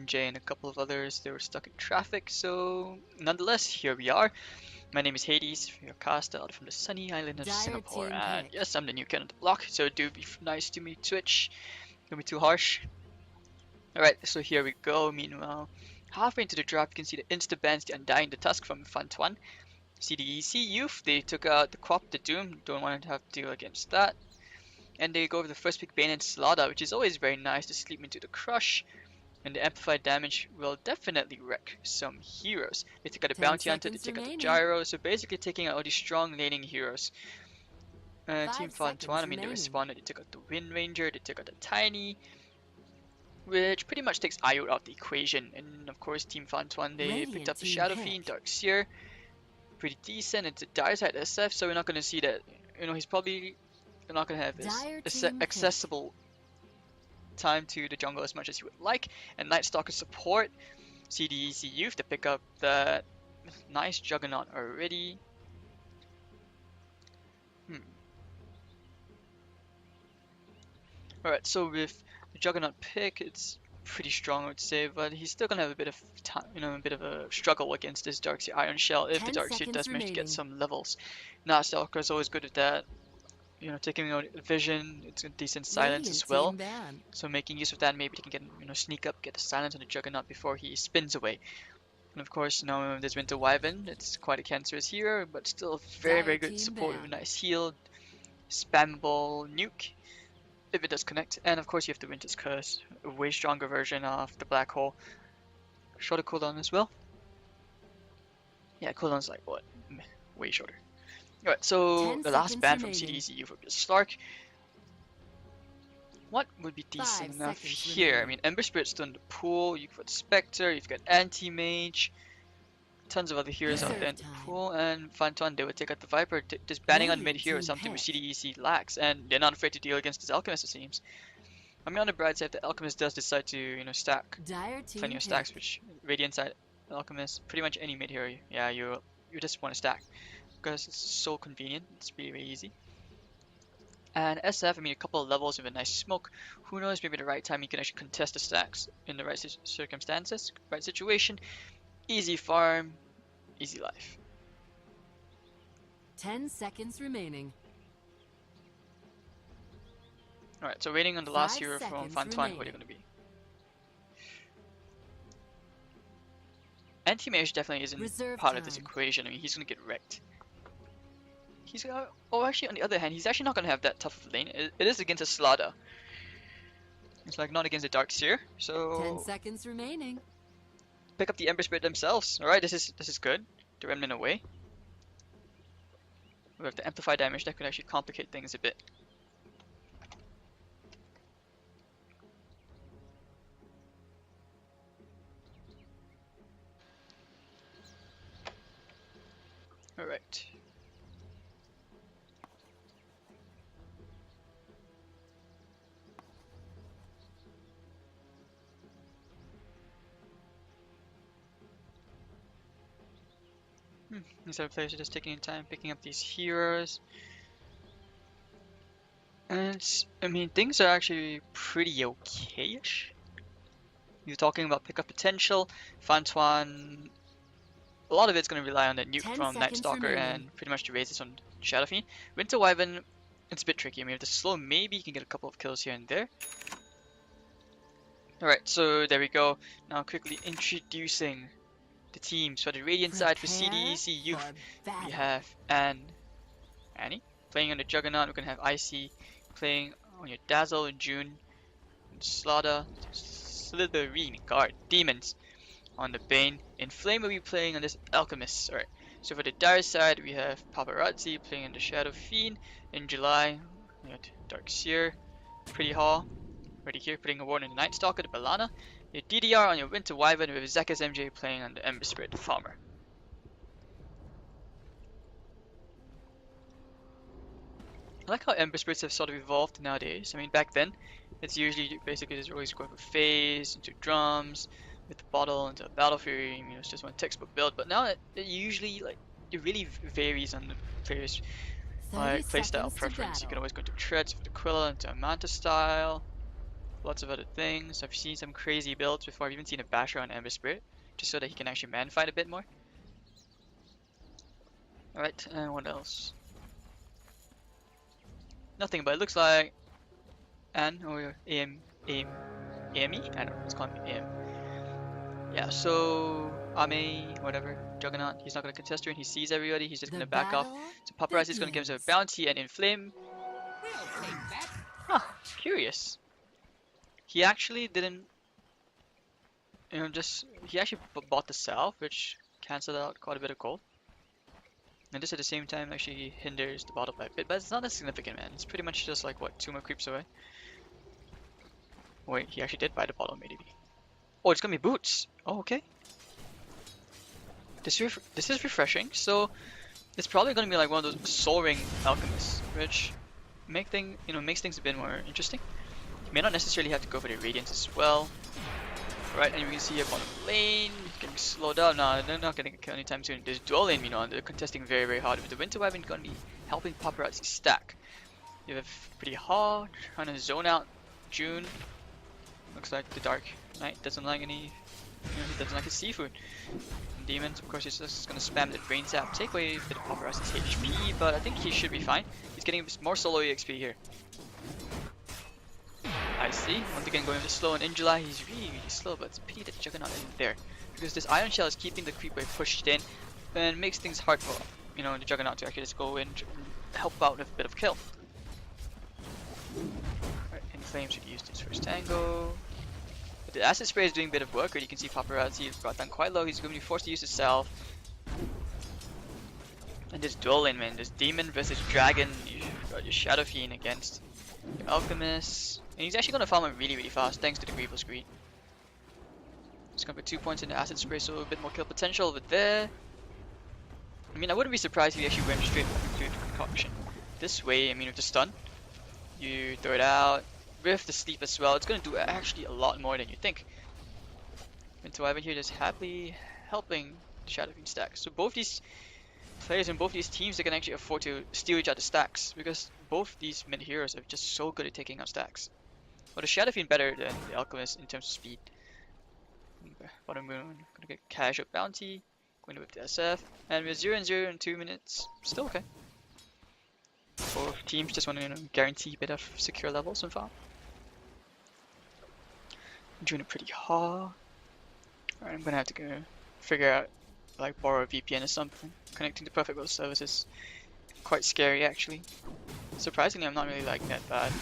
Jay and a couple of others, they were stuck in traffic, so nonetheless, here we are. My name is Hades, your cast out from the sunny island of Singapore, and yes, I'm the new kid on the block, so do be nice to me, Twitch. Don't be too harsh. Alright, so here we go. Meanwhile, halfway into the draft, you can see the insta-bans the Undying, the Tusk from FanTuan. CDEC.Y, they took out the Quap, the Doom, don't want to have to deal against that. And they go over the first pick Bane and Slaughter, which is always very nice to sleep into the Crush. And the amplified damage will definitely wreck some heroes. They take out the Bounty Hunter, they take out the Gyro, so basically taking out all these strong laning heroes. Team FanTuan, I mean they responded, they took out the Wind Ranger, they took out the Tiny, which pretty much takes Io out the equation. And of course Team FanTuan, they picked up the Shadow Fiend, Dark Seer, pretty decent. It's a dire side SF, so we're not going to see that, he's probably not going to have this accessible time to the jungle as much as you would like. And Night Stalker support CDEC.Y to pick up the nice Juggernaut already. Alright, so with the Juggernaut pick, it's pretty strong I would say, but he's still gonna have a bit of time, a bit of a struggle against this Darkseer Iron Shell if the Darkseer does manage to get some levels. Night Stalker is always good with that. Taking out vision, it's a decent silence as well. So making use of that, maybe they can get, sneak up, get the silence on the Juggernaut before he spins away. And of course, now there's Winter Wyvern. It's quite a cancerous hero, but still very, very good support with a nice heal, spammable nuke if it does connect. And of course, you have the Winter's Curse, a way stronger version of the Black Hole. Shorter cooldown as well. Yeah, cooldown's like what? Way shorter. Alright, so the last ban from CDEC.Y for Stark. What would be decent enough here? I mean, Ember Spirit's still in the pool. You've got Spectre, you've got Anti-Mage, tons of other heroes out there in the pool, and FanTuan, they would take out the Viper. Just banning on mid here is something which CDEC lacks, and they're not afraid to deal against this Alchemist, it seems. I mean, on the bright side, if the Alchemist does decide to, stack plenty of stacks, which Radiant side Alchemist, pretty much any mid hero, yeah, you just want to stack. Because it's so convenient, it's really, really easy. And SF, I mean, a couple of levels with a nice smoke. Who knows, maybe the right time you can actually contest the stacks in the right circumstances, right situation. Easy farm, easy life. 10 seconds remaining. Alright, so waiting on the last hero from FanTuan, what are you going to be? Anti-Mage definitely isn't part of this equation. I mean, he's going to get wrecked. Actually, on the other hand, he's actually not going to have that tough of a lane. It is against a Slaughter. It's like not against a Darkseer, so 10 seconds remaining. Pick up the Ember Spirit themselves. Alright, this is good. The Remnant away. We have the amplify damage, that could actually complicate things a bit. Alright. These other players are just taking time picking up these heroes. And I mean, things are actually pretty okay-ish. You're talking about pickup potential. FanTuan, a lot of it's going to rely on that nuke from Night Stalker and pretty much the raises on Shadow Fiend. Winter Wyvern, it's a bit tricky. I mean, with the slow, maybe you can get a couple of kills here and there. Alright, so there we go. Now quickly introducing the teams. For the Radiant side, for CDEC.Y, we have Annie playing on the Juggernaut. We're going to have Icy playing on your Dazzle in June. And Slaughter, Slitherine, Guard, Demons on the Bane. Inflame will be playing on this Alchemist. Alright, so for the Dire side, we have Paparazzi playing on the Shadow Fiend. In July, we got Darkseer, Pretty Hall, already here, putting a warning on the Night Stalker, the Balana. Your DDR on your Winter Wyvern with Zekas MJ playing on the Ember Spirit, the Farmer. I like how Ember Spirits have sort of evolved nowadays. I mean, back then, it's usually basically just always going for phase, into drums, with the bottle, into a Battle Fury, it's just one textbook build. But now it usually, it really varies on the player's playstyle preference. You can always go into Treads for the Quilla, into a Manta style. lots of other things. I've seen some crazy builds before. I've even seen a Basher on Ember Spirit, just so that he can actually man fight a bit more. Alright, and what else? Nothing, but it looks like Anne or AME? I don't know, let's call him AM. Yeah, so Ame, whatever, Juggernaut, he's not gonna contest her and he sees everybody, he's just gonna back off. So Paparazzi is gonna give himself a bounty and Inflame. Huh, curious. He actually didn't, he actually bought the Salve, which cancelled out quite a bit of gold. And this at the same time actually hinders the bottle by a bit, but it's not that significant, man. It's pretty much just like, what, 2 more creeps away? Wait, he actually did buy the bottle, maybe. Oh, it's gonna be boots. Oh, okay. This is refreshing. So it's probably gonna be like one of those Soul Ring alchemists, which makes things a bit more interesting. You may not necessarily have to go for the radiance as well. Right, and you can see up on the lane, getting slowed down. No, they're not getting killed anytime soon. There's dual lane, they're contesting very, very hard. With the Winter Wyvern gonna be helping Paparazzi stack. You have pretty hard, trying to zone out June. Looks like the Dark Knight doesn't like he doesn't like his seafood. And Demons, of course, he's just gonna spam the Brain Sap, take away a bit of Paparazzi's HP, but I think he should be fine. He's getting more solo EXP here. I see. Once again, going a bit slow, and in July he's really, really slow, but it's a pity that Juggernaut isn't there. Because this Iron Shell is keeping the creep wave pushed in, and makes things hard for, the Juggernaut to actually just go in and help out with a bit of kill. Right, Inflame should use this first tango. But the Acid Spray is doing a bit of work, or you can see Paparazzi is brought down quite low, he's going to be forced to use the Salve. And this dual lane, man, this Demon versus Dragon, you've got your Shadow Fiend against your Alchemist. And he's actually going to farm him really, really fast, thanks to the Grievous Greed. He's going to put 2 points in the Acid Spray, so a bit more kill potential over there. I mean, I wouldn't be surprised if he actually went straight into the Concoction. This way, with the stun, you throw it out, with the sleep as well, it's going to do actually a lot more than you think. Winter Wyvern here just happily helping the Shadow Fiend stack. So both these players in both these teams, they can actually afford to steal each other's stacks, because both these mid heroes are just so good at taking out stacks. But the Shadow Fiend better than the Alchemist in terms of speed. Bottom moon, gonna get casual bounty, going to whip the SF, and we're 0-0 in 2 minutes. Still okay. Both teams just want to guarantee a bit of secure levels and farm. I'm doing it pretty hard. Alright, I'm gonna have to go figure out, like, borrow a VPN or something. Connecting to Perfect World Service is quite scary actually. Surprisingly, I'm not really like that bad.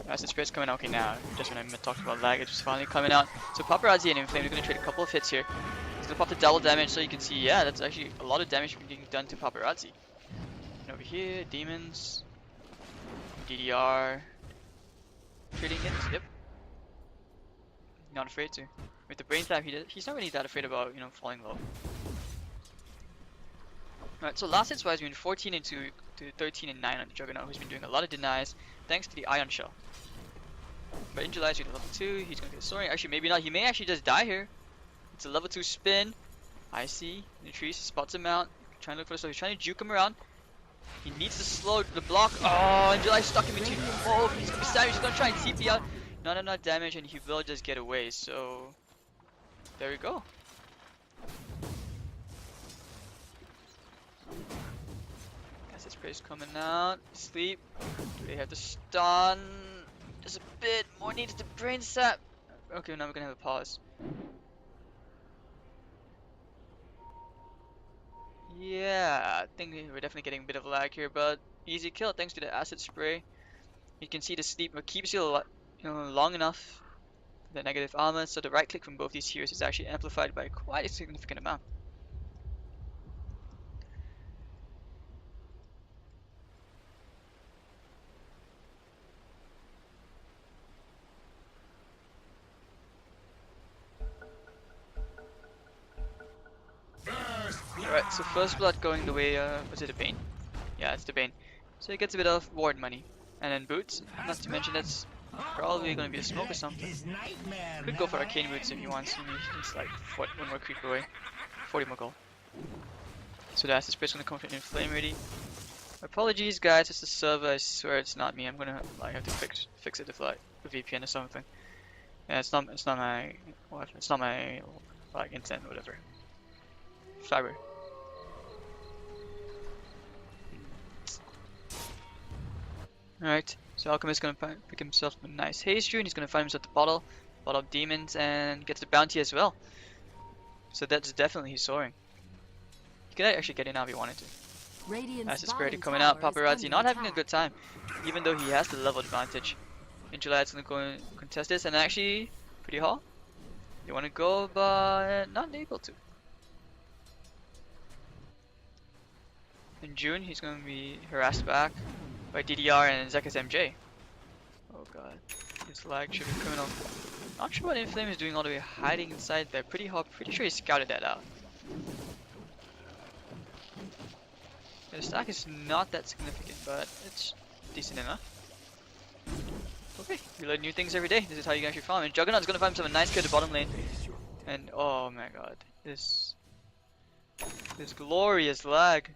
Acid Spray's coming out okay now. Just when I talked about lag, it's just finally coming out. So Paparazzi and Inflame are going to trade a couple of hits here. He's going to pop the double damage, so you can see, yeah, that's actually a lot of damage being done to Paparazzi. And over here, Demons, DDR, trading it, yep. Not afraid to. With the Brain Sap, he's not really that afraid about, falling low. Alright, so last hits wise, we went 14 and 2 to 13 and 9 on the Juggernaut, who's been doing a lot of denies thanks to the Ion Shell. But in July, he's level 2, he's gonna get a soaring. Actually, maybe not, he may actually just die here. It's a level 2 spin. I see, in the trees, he spots him out, trying to look for the slow, he's trying to juke him around. He needs to slow the block. Oh, and July's stuck in between. Oh, he's gonna be savage, he's gonna try and TP out. Not enough damage, and he will just get away, so there we go. Acid Spray's coming out. Sleep. Do they have to stun? Just a bit more needs the Brain Sap. Okay, now we're gonna have a pause. Yeah, I think we're definitely getting a bit of lag here, but easy kill thanks to the Acid Spray. You can see the sleep keeps you long enough. The negative armor, so the right click from both these heroes is actually amplified by quite a significant amount. Alright, so first blood going the way, was it a Bane? Yeah, it's the Bane. So he gets a bit of ward money. And then boots, not to mention that's probably gonna be a smoke or something. Could go for arcane boots if he wants. He's like one more creep away. 40 more gold. So the Acid Spray's gonna come from Inflame ready. Apologies guys, it's the server, I swear it's not me. I'm gonna have to fix it if a VPN or something. Yeah, it's not my what? It's not my like internet or whatever. Fiber. Alright, so Alchemist is gonna pick himself a nice haste rune. He's gonna find himself the bottle of demons, and gets the bounty as well. So that's definitely he's soaring. He could actually get in now if he wanted to. As it's already coming out, Paparazzi not having a good time, even though he has the level advantage. Injulad's gonna go and contest this, and actually, pretty hot. They want to go, but not able to. In June, he's gonna be harassed back by DDR and Zekas MJ. Oh god, his lag should be criminal. Not sure what Inflame is doing all the way hiding inside there. Pretty hot, pretty sure he scouted that out. The stack is not that significant, but it's decent enough. Okay, we learn new things every day. This is how you guys should farm. And Juggernaut's gonna find himself a nice kill at the bottom lane. And oh my god, this glorious lag.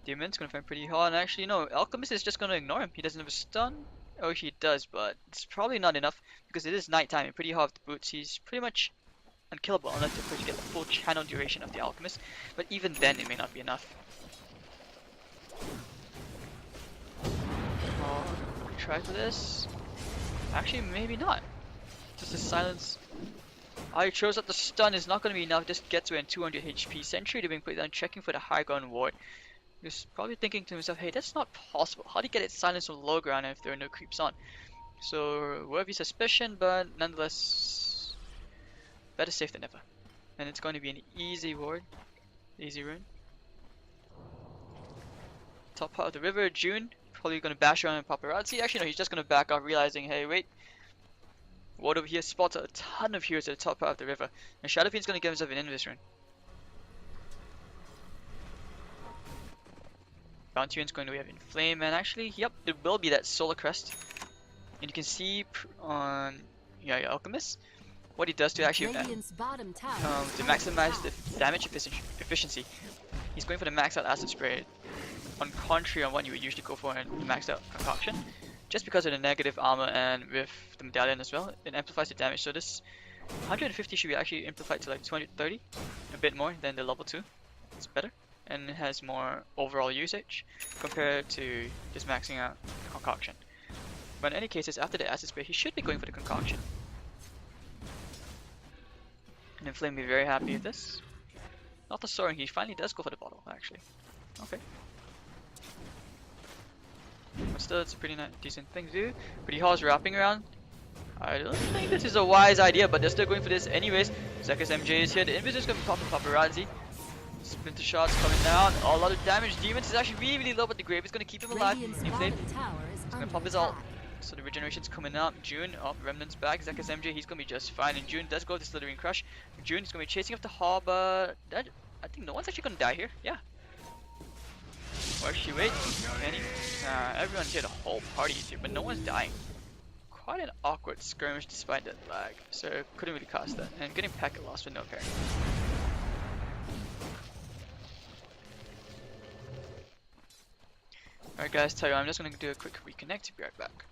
Demon's gonna find pretty hard, and actually no, Alchemist is just gonna ignore him. He doesn't have a stun. Oh, he does, but it's probably not enough because it is nighttime and pretty hard with the boots. He's pretty much unkillable unless of course you get the full channel duration of the Alchemist. But even then, it may not be enough. Oh, try for this. Actually, maybe not. Just a silence. I chose that the stun is not going to be enough. Just gets away 200 HP. Sentry to being put down, checking for the high ground ward. He's probably thinking to himself, hey, that's not possible. How do you get it silenced on low ground if there are no creeps on? So, worthy suspicion, but nonetheless, better safe than never. And it's going to be an easy ward. Easy rune. Top part of the river, June. Probably going to bash around Paparazzi. Actually, no, he's just going to back off, realizing, hey, wait. Ward over here spots a ton of heroes at the top part of the river. And Shadowfiend's going to give himself an invis rune. Bounty rune's going to have Inflame, and actually, yep, it will be that Solar Crest. And you can see on Alchemist what he does to actually to maximize the damage efficiency. He's going for the max out acid spray, on contrary on what you would usually go for in the maxed out concoction. Just because of the negative armor and with the medallion as well, it amplifies the damage. So this 150 should be actually amplified to like 230, a bit more than the level 2. It's better. And it has more overall usage compared to just maxing out concoction. But in any cases, after the acid spray, he should be going for the concoction. And Inflame will be very happy with this. Not the soaring, he finally does go for the bottle, actually. Okay. But still, it's a pretty decent thing to do. Pretty hard wrapping around. I don't think this is a wise idea, but they're still going for this anyways. Zekas MJ is here, the invis is going to be popping Paparazzi. Splinter shots coming down, a lot of damage. Demons is actually really low, but the grave is going to keep him alive. He's going to pop his ult. So the regeneration's coming out. June, Remnant's back. Zekas MJ, he's going to be just fine. And June does go to Slithering Crush. June is going to be chasing up the hall, but I think no one's actually going to die here. Yeah. Or actually, wait. Everyone's here, the whole party is here, but no one's dying. Quite an awkward skirmish despite that lag. So couldn't really cost that. And getting packet lost with no parry. Alright guys, tell you, I'm just gonna do a quick reconnect, be right back.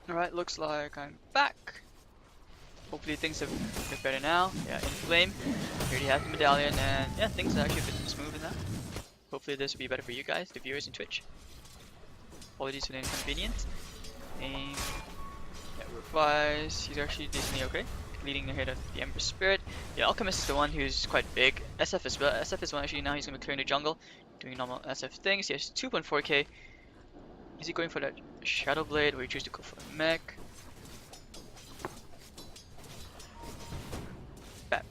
Alright, looks like I'm back. Hopefully things are a bit better now. Yeah, Inflame. Already have the medallion, and yeah, things are actually a bit smoother now. Hopefully this will be better for you guys, the viewers in Twitch. Apologies for the inconvenience. And yeah, work-wise, he's actually decently okay. Leading ahead of the Ember Spirit. Yeah, Alchemist is the one who's quite big. SF as well. SF is one actually now he's gonna be clearing the jungle, doing normal SF things. He has 2.4k. Is he going for that Shadow Blade or he chooses to go for a mech? Bam.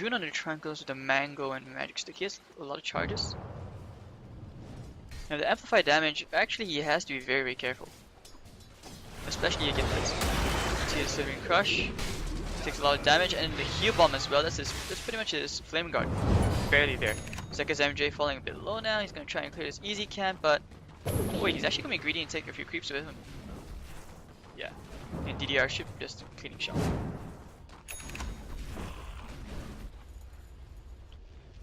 June on the Tranquils with the Mango and Magic Stick. He has a lot of charges. Now the amplified damage, actually he has to be very, very careful. Especially against this. See his Slithering Crush. Takes a lot of damage, and the heal bomb as well. That's pretty much his flame guard. Barely there. Zekas MJ falling a bit low now. He's gonna try and clear this easy camp, but wait, he's actually gonna be greedy and take a few creeps with him. Yeah. And DDR should just cleaning shot.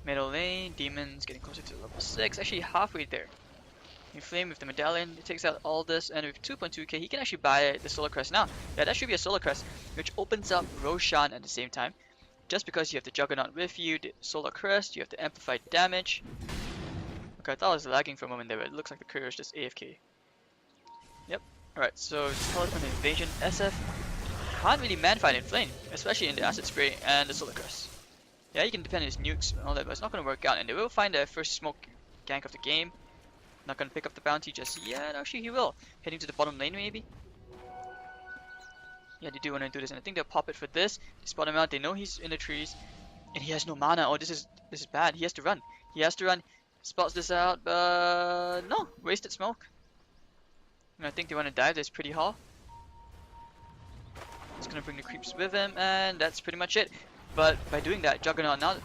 Middle lane, demons getting closer to level 6, actually halfway there. Inflame with the medallion, it takes out all this, and with 2.2k he can actually buy the Solar Crest now. Yeah, that should be a Solar Crest, which opens up Roshan at the same time. Just because you have the Juggernaut with you, the Solar Crest, you have the amplified damage. Okay, I thought I was lagging for a moment there, but it looks like the courier is just AFK. Yep. Alright, so Teleport Invasion, SF can't really man-fight Inflame, especially in the Acid Spray and the Solar Crest. Yeah, you can depend on his nukes and all that, but it's not going to work out, and they will find their first smoke gank of the game. Not going to pick up the bounty just yet. Actually, he will. Heading to the bottom lane, maybe. Yeah, they do want to do this, and I think they'll pop it for this. They spot him out. They know he's in the trees, and he has no mana. Oh, this is bad. He has to run. He has to run. Spots this out, but no, wasted smoke. And I think they want to dive this pretty hard. He's going to bring the creeps with him, and that's pretty much it. But by doing that, Juggernaut now.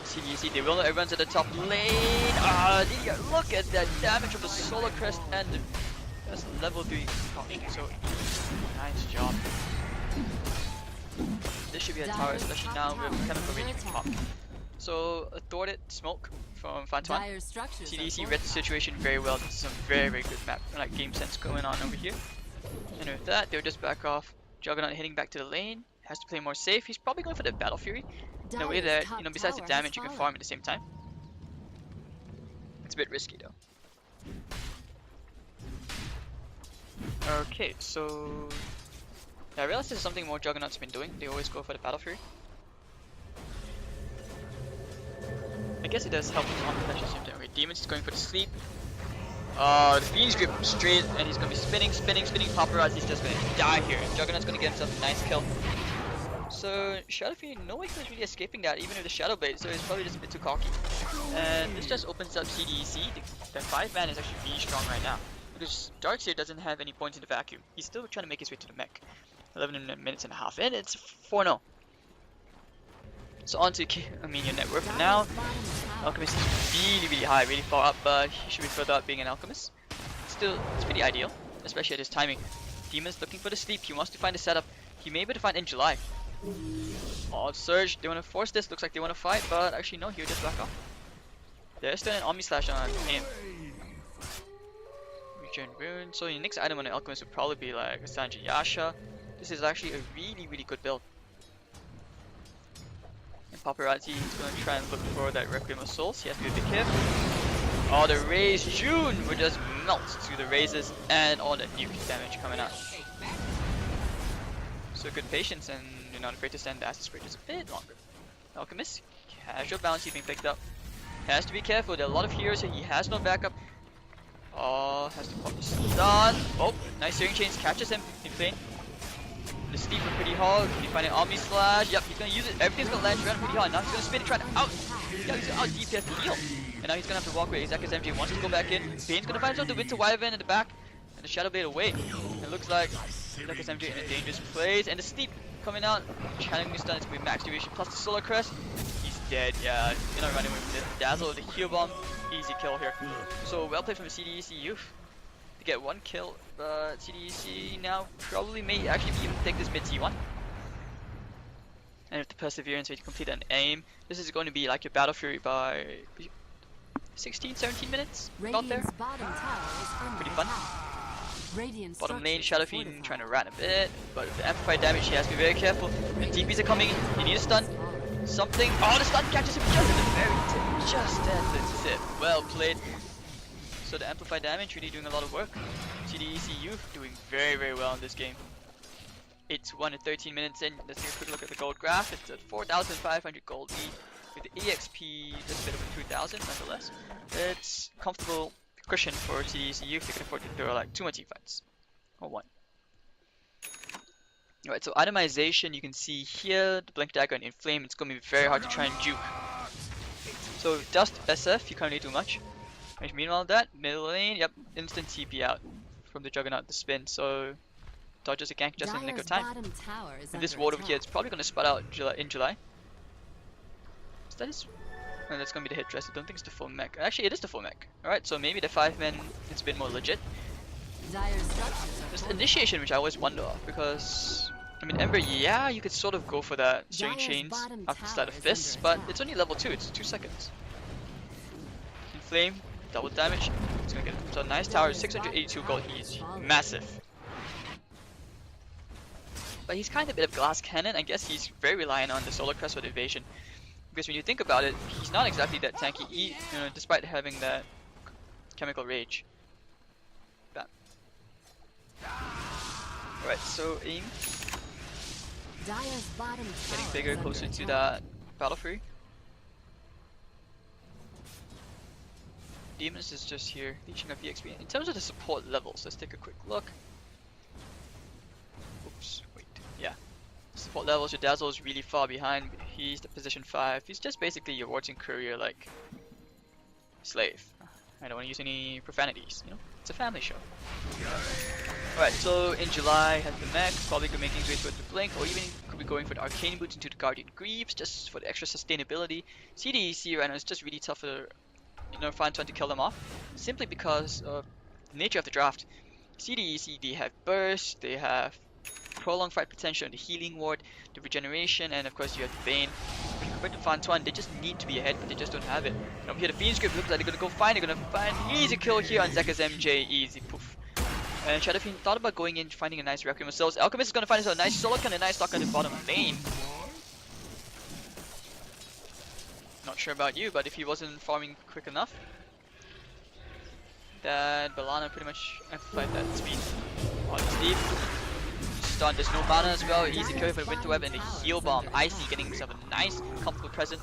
CDEC, they will know everyone's at the top lane. Look at that damage of the Solar Crest and that's level 3 caution. So nice job. This should be a tower, especially now with Chemical Radiant top. So a thwarted smoke from FanTuan. CDEC read the situation very well. This is some very, very good map, like game sense going on over here. And with that, they'll just back off. Juggernaut heading back to the lane. Has to play more safe. He's probably going for the Battle Fury. In a way that, besides the damage, you can farm at the same time. It's a bit risky though. Okay, so yeah, I realized this is something more Juggernaut's been doing. They always go for the Battle Fury. I guess it does help on the flash at the same time. Okay, Demon's is going for the sleep. The Bean's Grip straight, and he's gonna be spinning. Paparazzi's just gonna die here. Juggernaut's gonna get himself a nice kill. So Shadow Fiend, no way he was really escaping that, even with the Shadow Blade, so he's probably just a bit too cocky. And this just opens up CDEC. The 5-man is actually really strong right now, because Darkseer doesn't have any points in the vacuum. He's still trying to make his way to the mech. 11 minutes and a half in, it's 4-0. So on to your net worth now. Alchemist is really high, really far up, but he should be further up being an Alchemist. Still, it's pretty ideal, especially at his timing. Demon's looking for the sleep, he wants to find the setup. He may be able to find in July. Oh, Surge, they want to force this, looks like they want to fight, but actually no, he'll just back off. There's still an Omni Slash on him. Regen Rune, so your next item on the Alchemist would probably be like a Sanji Yasha. This is actually a really good build. And Paparazzi is going to try and look for that Requiem of Souls, he has to be a bit careful. Oh, the Raze June would just melt through the razes and all the nuke damage coming out. So good patience, and you're not afraid to stand the Acid Spray just a bit longer. Alchemist, casual bounty being picked up. Has to be careful, there are a lot of heroes here, he has no backup. Oh, has to pop the stun. Oh, nice Searing Chains, catches him in plane. The steep are pretty hard, he's finding Omni Slash, yep, he's gonna use it, everything's gonna land around pretty hard. Now he's gonna spin and try to he's gonna out DPS the heal. And now he's gonna have to walk away. Zekas MJ wants to go back in. Bane's gonna find himself the Winter Wyvern in the back, and the Shadow Blade away. It looks like Zekas MJ in a dangerous place, and the steep coming out, channeling the stun, it's gonna be max duration plus the Solar Crest. He's dead, yeah, you're not running with the Dazzle, the heal bomb, easy kill here. So well played from the CDEC youth to get one kill, but CDEC now probably may actually even take this mid T1. And with the Perseverance, we complete an aim. This is going to be like your Battle Fury by 16-17 minutes, about there. Pretty fun. Bottom lane, Shadow Fiend trying to rat a bit, but with the amplified damage, he has to be very careful. The DPs are coming, he needs a stun. Something. Oh, the stun catches him just at the very tip, just at the tip. Well played. So the amplified damage really doing a lot of work. CDEC youth doing very well in this game. It's 1 to 13 minutes in. Let's take a quick look at the gold graph. It's at 4,500 gold lead with the EXP just a bit over 2,000 nonetheless. It's comfortable cushion for CDEC youth. They can afford to throw like 2 more team fights or 1. Alright, so itemization, you can see here, the Blink Dagger and Inflame, it's going to be very hard to try and juke. So Dust SF, you can't really do much. Meanwhile that, middle lane, yep, instant TP out from the Juggernaut, the spin, so dodges a gank just in the nick of time. And this ward over here, it's probably going to spot out in July. So that is... No, that's going to be the hit dress, I don't think it's the full mech. Actually, it is the full mech. Alright, so maybe the 5-man is a bit more legit. There's the initiation, which I always wonder of, because... I mean, Ember, yeah, you could sort of go for that Searing Chains after the start of Fists, but it's only level 2, it's 2 seconds. Inflame, double damage, it's gonna get so nice tower, 682 gold, he's massive. But he's kind of a bit of glass cannon, I guess he's very reliant on the Solar Crest for the evasion. Because when you think about it, he's not exactly that tanky, you know, despite having that chemical rage. Bam. Alright, so aim. Getting bigger, closer to that Battle Fury. Demons is just here, leeching up EXP. In terms of the support levels, let's take a quick look. Oops, wait, yeah. Support levels, your Dazzle is really far behind. He's the position 5. He's just basically your wards and courier, like slave. I don't want to use any profanities, you know? It's a family show. Alright, so in July, has the mech, probably making his way towards the Blink, or even could be going for the Arcane Boots into the Guardian Greaves, just for the extra sustainability. CDEC right now is just really tough for, you know, FanTuan to kill them off, simply because of the nature of the draft. CDEC, they have Burst, they have prolonged fight potential in the healing ward, the regeneration, and of course you have the Bane. Compared to FanTuan, they just need to be ahead, but they just don't have it. And over here, the Fiend Script looks like they're gonna find easy kill here on Zekka's MJ, easy poof. And Shadow Fiend thought about going in, finding a nice Requiem themselves. Alchemist is gonna find himself a nice solo and a nice stock on the bottom lane. Not sure about you, but if he wasn't farming quick enough, that Balana pretty much amplified that speed. On Steve. Stun, there's no mana as well, easy kill for the Winter Web and the Heal Bomb. Icy getting himself a nice, comfortable present.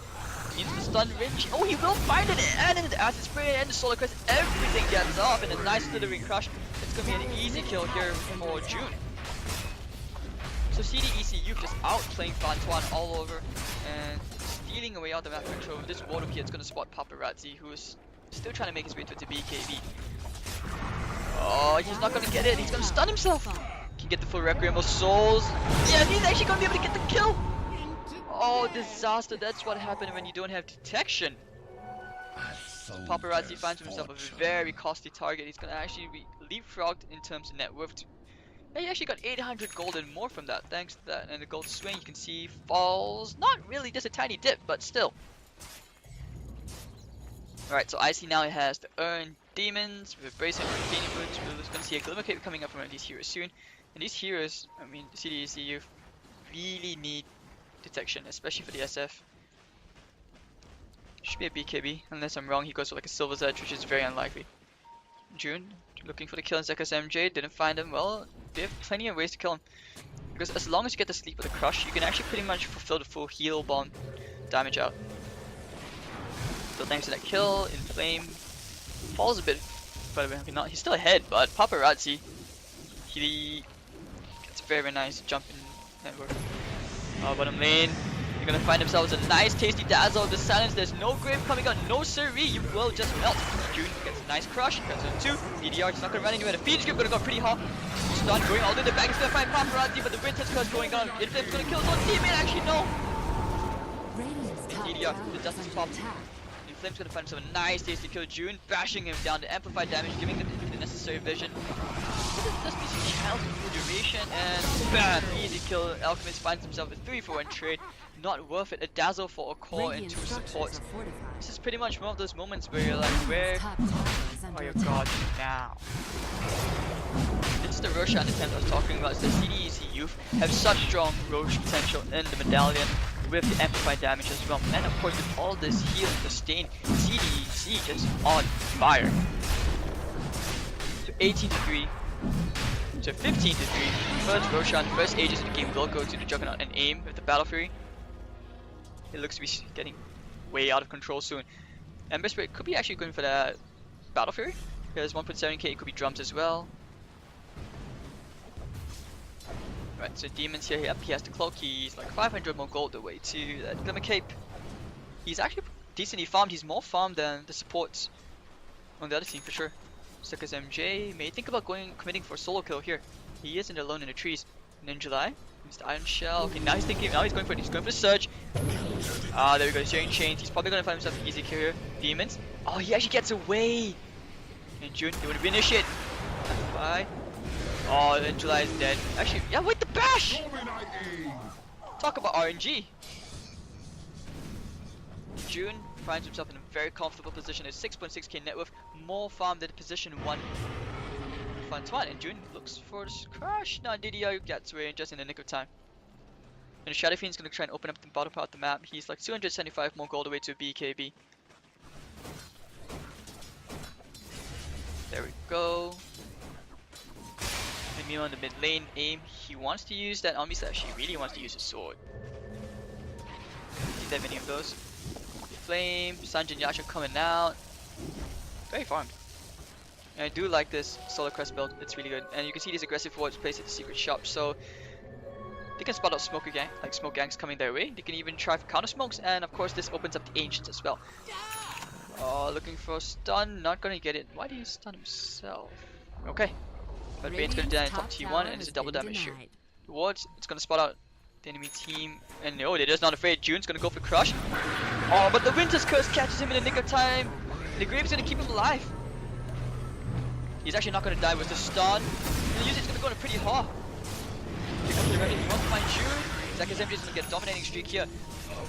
Needs the stun range. Oh, he will find it! And in the Acid Spray and the Solar Crest, everything gets off and a nice slithering crush. It's gonna be an easy kill here for June. So CDEC Youth just outplaying FanTuan all over and stealing away all the map control. This ward over here is gonna spot Paparazzi, who is still trying to make his way to the BKB. Oh, he's not gonna get it. He's gonna stun himself. Can get the full Requiem of Souls. Yeah, he's actually gonna be able to get the kill. Oh, disaster. That's what happened when you don't have detection. So Paparazzi finds himself a very costly target. He's gonna actually be leapfrogged in terms of net worth. He actually got 800 gold and more from that, thanks to that. And the gold swing, you can see, falls. Not really, just a tiny dip, but still. Alright, so Icy now has the Urn Demons with Bracing and Arcane Boots. We're just gonna see a Glimmer Cape coming up from one of these heroes soon. And these heroes, I mean, CDEC Youth really need detection, especially for the SF. Should be a BKB, unless I'm wrong. He goes for like a Silver's Edge, which is very unlikely. June, looking for the kill on Zekka's MJ, didn't find him. Well, they have plenty of ways to kill him. Because as long as you get the sleep or the crush, you can actually pretty much fulfill the full heal bomb damage out. So thanks to that kill, Inflame falls a bit, but not. He's still ahead, but Paparazzi, he gets a very nice jump in network. Bottom lane, you're gonna find themselves a nice tasty dazzle of the silence. There's no grave coming out, no siree, you will just melt. June gets a nice crush, gets a 2. EDR, he's not gonna run anywhere. The Phoenix Grip gonna go pretty hot. Stun going all the way in the back, he's gonna find Paparazzi, but the Winter's curse going on. Inflame's gonna kill his own teammate, actually no. EDR, the Justice Pop. Inflame's gonna find himself a nice tasty kill. June bashing him down to amplify damage, giving him the necessary vision. Just these channels with duration and bam! Easy kill. Alchemist finds himself a 3-for-1 trade. Not worth it. A dazzle for a core and 2 supports. This is pretty much one of those moments where you're like, where are your gods now? This is the Roshan attempt I was talking about. It's the CDEC Youth have such strong Rosh potential in the medallion with the amplified damage as well. And of course with all this heal and sustain, CDEC just on fire. So 18-3. So 15-3. First Roshan, first Aegis in the game will go to the Juggernaut and aim with the Battle Fury. It looks to be getting way out of control soon. Ember Spirit could be actually going for that Battle Fury. There's 1.7k, it could be drums as well. Right, so Demons here, yep, he has the cloak, he's like 500 more gold away to that Glimmer Cape. He's actually decently farmed, he's more farmed than the supports on the other team for sure. Suckers MJ may think about committing for a solo kill here. He isn't alone in the trees. And in July, he's the Iron Shell. Okay, now he's going for the surge. Ah, there we go, Searing Chains. He's probably gonna find himself an easy kill here. Demons. Oh, he actually gets away. In June, they would have initiate. Bye. Oh, then July is dead. Actually, yeah, wait, the bash! Talk about RNG. June finds himself in a very comfortable position. At 6.6k net worth, more farm than position 1. FanTuan, and June looks for this crash. Now DDR gets away just in the nick of time. And the Shadow Fiend's gonna try and open up the bottom part of the map. He's like 275 more gold away to BKB. There we go. And meanwhile in the mid lane, aim, he wants to use that Omni Slash. He really wants to use his sword. Didn't have any of those. Flame, Sanjin Yasha coming out. Very farmed. And I do like this Solar Crest build, it's really good. And you can see these aggressive wards placed at the secret shop, so they can spot out smoke gangs coming their way. They can even try for counter smokes, and of course this opens up the ancients as well. Oh, looking for a stun, not gonna get it. Why do you stun himself? Okay. But Bane's gonna die in top T1 and it's a double damage here. The wards, it's gonna spot out the enemy team, and no, they're just not afraid. June's gonna go for crush. Oh, but the Winter's Curse catches him in the nick of time. The Grave's gonna keep him alive. He's actually not gonna die with the stun. The User's gonna go on a pretty hard. Here comes the ready. He wants to find June. Zaka's MJ is gonna get a dominating streak here.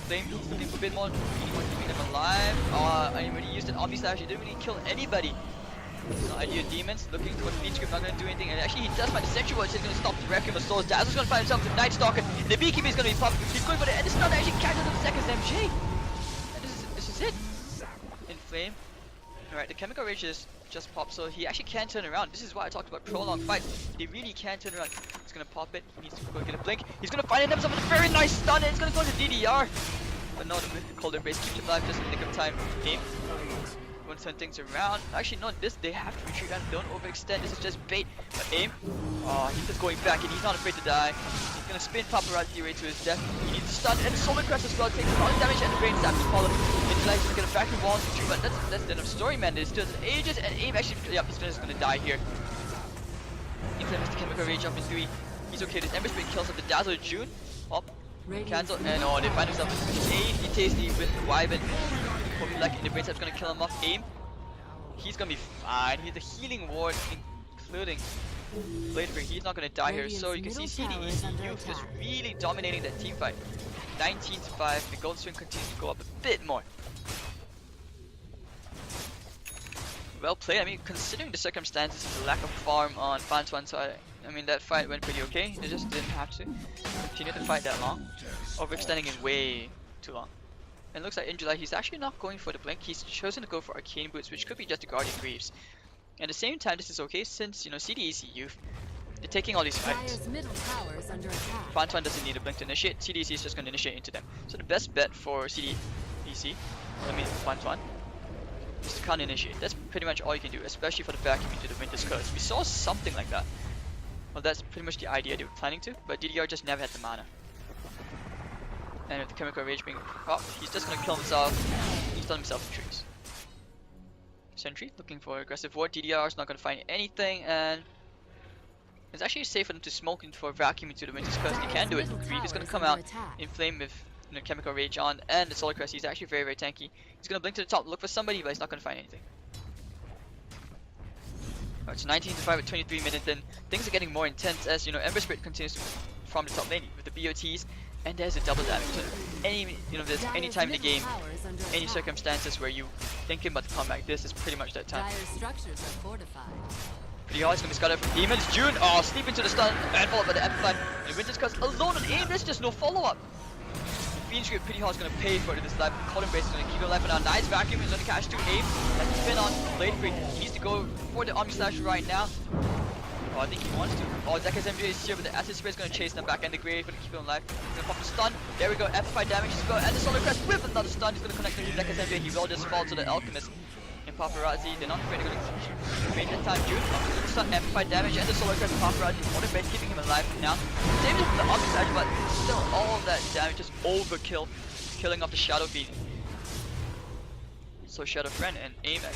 Flame, he's looking for a bit more. He wants to keep them alive. I already used an Omni Slash. He didn't really kill anybody. So idea Demons looking for the feed script, not gonna do anything. And actually, he does find the Sentry Watch. He's gonna stop the Requiem of Souls. Dazzle's gonna find himself the Night Stalker. The Beekeeper is gonna be popped. He's going for the. And it's not actually catches the Zaka's MJ. And this is it. In Flame. Alright, the Chemical Rage just popped, so he actually can turn around. This is why I talked about prolonged fights. They really can turn around. He's gonna pop it. He needs to go get a blink. He's gonna find himself with a very nice stun. And it's gonna go to DDR. But no, the Cold Embrace keeps him alive just in the nick of time. Aim. Want to turn things around. Actually, no, they have to retreat and don't overextend. This is just bait. But aim. Oh, he's just going back and he's not afraid to die. He's gonna spin Paparazzi right to his death. He needs to stun and Solar Crest as well. Takes a lot of damage and the brain stab to follow. It's like he's gonna get a vacuum wall to retreat, but that's the end of story, man. There's still ages and aim actually. Yep, he's just gonna die here. Inflame Mr. Chemical Rage up in 3. He's okay. This Ember Spray kills up the Dazzle June. Up. Cancel and oh, they find themselves with 80 tasty with Wyvern. Hopefully lucky, the brain sap's gonna kill him off. Aim. He's gonna be fine. He's a healing ward, including Bladebreak. He's not gonna die here. So you can see CDEC.Y is really dominating that team fight. 19-5. The gold swing continues to go up a bit more. Well played. I mean, considering the circumstances and the lack of farm on FanTuan, so I mean that fight went pretty okay. They just didn't have to continue the fight that long, overextending it way too long. And it looks like in July he's actually not going for the blink. He's chosen to go for Arcane Boots, which could be just the Guardian Greaves. At the same time, this is okay since, you know, CDEC.Y, they're taking all these fights. FanTuan doesn't need a blink to initiate. CDEC is just going to initiate into them. So the best bet for CDEC, FanTuan, is to can't initiate. That's pretty much all you can do, especially for the vacuum into the Winter's Curse. We saw something like that. Well, that's pretty much the idea they were planning to, but DDR just never had the mana. And with the Chemical Rage being popped, he's just gonna kill himself. He's done himself in trees. Sentry looking for aggressive ward. DDR is not gonna find anything, and it's actually safe for them to smoke into a vacuum into the Winter's Curse. They can do it. Grief is gonna come out, inflame with Chemical Rage on, and the Solar Crest. He's actually very, very tanky. He's gonna blink to the top, look for somebody, but he's not gonna find anything. Alright, so 19-5 with 23 minutes in. Things are getting more intense as, you know, Ember Spirit continues to farm the top lane with the BOTs, and there's a double damage. So there's any time in the game, any circumstances where you thinking about the comeback, this is pretty much that time. Pretty hard, it's gonna be scattered from Demons. June, oh, sleep into the stun, and followed by the Amplified. And Winter's Curse alone on aim, there's just no follow-up. Fiend Script pretty hard is gonna pay for it this life. Cold Embrace is gonna keep it alive for now. Nice vacuum is gonna catch 2 aim. That's the spin on Bladebreak. He needs to go for the Omni Slash right now. Oh, I think he wants to. Oh, Zaka's MJ is here, but the Acid Spray is gonna chase them back, and the Grave gonna keep him alive. He's gonna pop the stun. There we go, amplified damage as well, and the Solar Crest with another stun. He's gonna connect with Zaka's MJ. He will just fall to the Alchemist. And and Paparazzi. They're not afraid. They're going to create that time. June going to start amplified damage and the solar crest Paparazzi. Motivate keeping him alive for now. Same as the opposite side, but still all of that damage just overkill, killing off the Shadow Fiend. So Shadow Friend and aim at.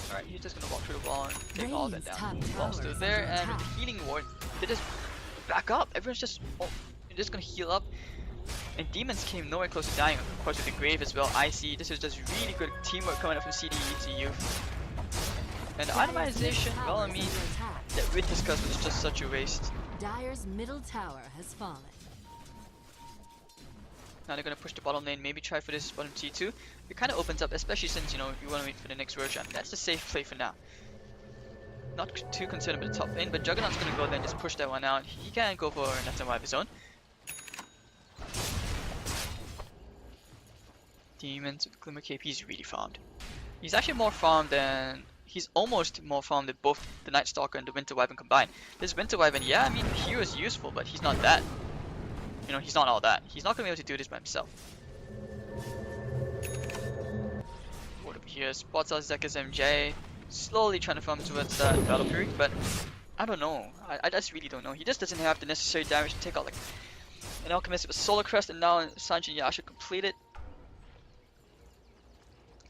Alright, he's just gonna walk through the wall and take all of it down. Wall still there, and with the healing ward, they just back up. Everyone's just they're just gonna heal up. And Demons came nowhere close to dying, of course with the Grave as well. I see this is just really good teamwork coming up from CDEC.Y. And the itemization, well, I mean, that Witness Curse was just such a waste. Dire's middle tower has fallen. Now they're gonna push the bottom lane, maybe try for this bottom T2. It kind of opens up, especially since, you know, you want to wait for the next Roshan. That's the safe play for now. Not too concerned about the top lane, but Juggernaut's gonna go there and just push that one out. He can't go for nothing of his own. Demons with Glimmer Cape, he's really farmed. He's actually more farmed than... He's almost more farmed than both the Night Stalker and the Winter Wyvern combined. This Winter Wyvern, yeah, I mean, the hero is useful, but he's not that. You know, he's not all that. He's not gonna be able to do this by himself. Ward over here, spots out Zekka's MJ. Slowly trying to farm towards that Battle Fury, but I don't know. I just really don't know. He just doesn't have the necessary damage to take out like an Alchemist with Solar Crest, and now Sanji and Yasha complete it.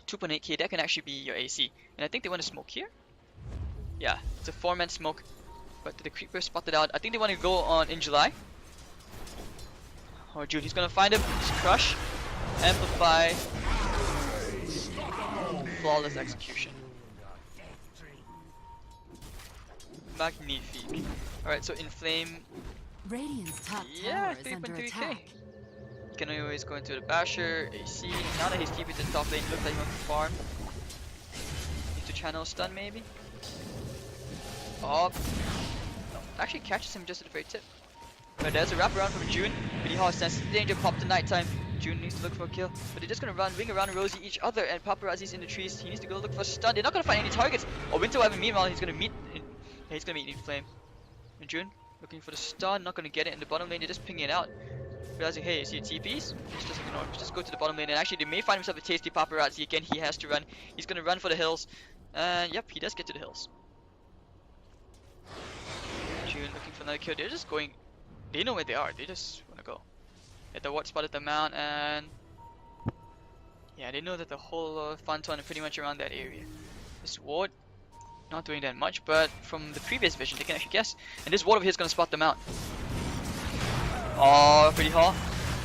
2.8k, that can actually be your AC. And I think they want to smoke here? Yeah, it's a 4-man smoke. But the Creeper spotted out. I think they want to go on in July. Oh, Jude, he's gonna find him. Just crush. Amplify. Flawless execution. Magnifique. Alright, so Inflame. Radiant's top Yeah, tower is under 3.3k. attack. You can always go into the Basher, AC. Now that he's TP to the top lane, looks like he wants to farm. Need to channel stun maybe. Oh. No, actually catches him just at the very tip. But there's a wraparound from June. Pretty hard sense. Danger pop to nighttime. June needs to look for a kill. But they're just gonna ring around Rosie each other, and Paparazzi's in the trees. He needs to go look for a stun. They're not gonna find any targets. Oh, Winter Wyvern meanwhile, he's gonna meet Inflame. And June looking for the stun, not gonna get it in the bottom lane, they're just pinging it out. Realizing, hey, is he TPs? He's just ignore him. Just go to the bottom lane, and actually they may find himself a tasty Paparazzi again. He has to run. He's gonna run for the hills. And yep, he does get to the hills. June looking for another kill. They're just going. They know where they are. They just wanna go. At the ward spotted the mount, and yeah, they know that the whole FanTuan are pretty much around that area. This ward not doing that much, but from the previous vision they can actually guess. And this ward over here is gonna spot them out. Oh, pretty hard.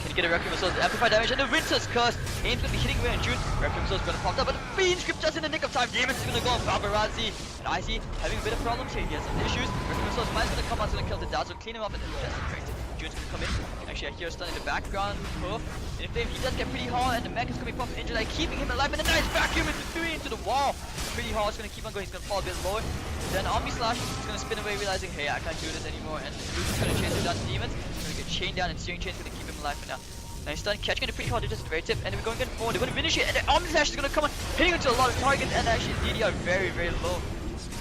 Can you get a Requiem of Souls? Amplify damage, and the Winter's Curse. Aim's gonna be hitting away on June. Requiem of Souls is gonna pop up, but the Fiend Script just in the nick of time. Demons is gonna go on Paparazzi. And Icy having a bit of problems here. He has some issues. Requiem of Souls might gonna come out, gonna kill the Dazzle, clean him up, and then just created. June's gonna come in. Actually, I hear a stun in the background. Puff. In Inflame, he does get pretty hard, and the mech is gonna be pumped in July, keeping him alive. And a nice vacuum into 3 into the wall. Pretty hard. It's gonna keep on going. He's gonna fall a bit lower. Then Omni Slash is gonna spin away, realizing, hey, I can't do this anymore. And Luke's gonna chase him down to Demons. He's gonna get chained down, and Steering Chain's gonna keep him alive for now. Nice stun, catching it pretty hard, just at the very tip, and we're going to get forward. They're going to finish it, and the Omni Slash is going to come on, hitting into a lot of targets, and actually DD are very, very low.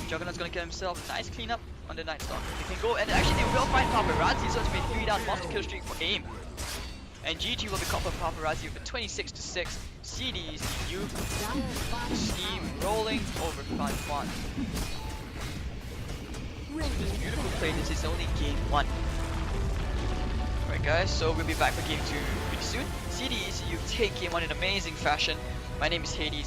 Juggernaut's going to kill himself. Nice cleanup on the Night Stalker. They can go, and actually they will find Paparazzi, so it's made 3 down monster kill streak for aim. And GG will be caught for Paparazzi with a 26-6. CDEC.Y steam rolling over FanTuan. Beautiful play. This is only game 1. Alright guys, so we'll be back for game 2 pretty soon. CDEC.Y take game 1 in amazing fashion. My name is Hades.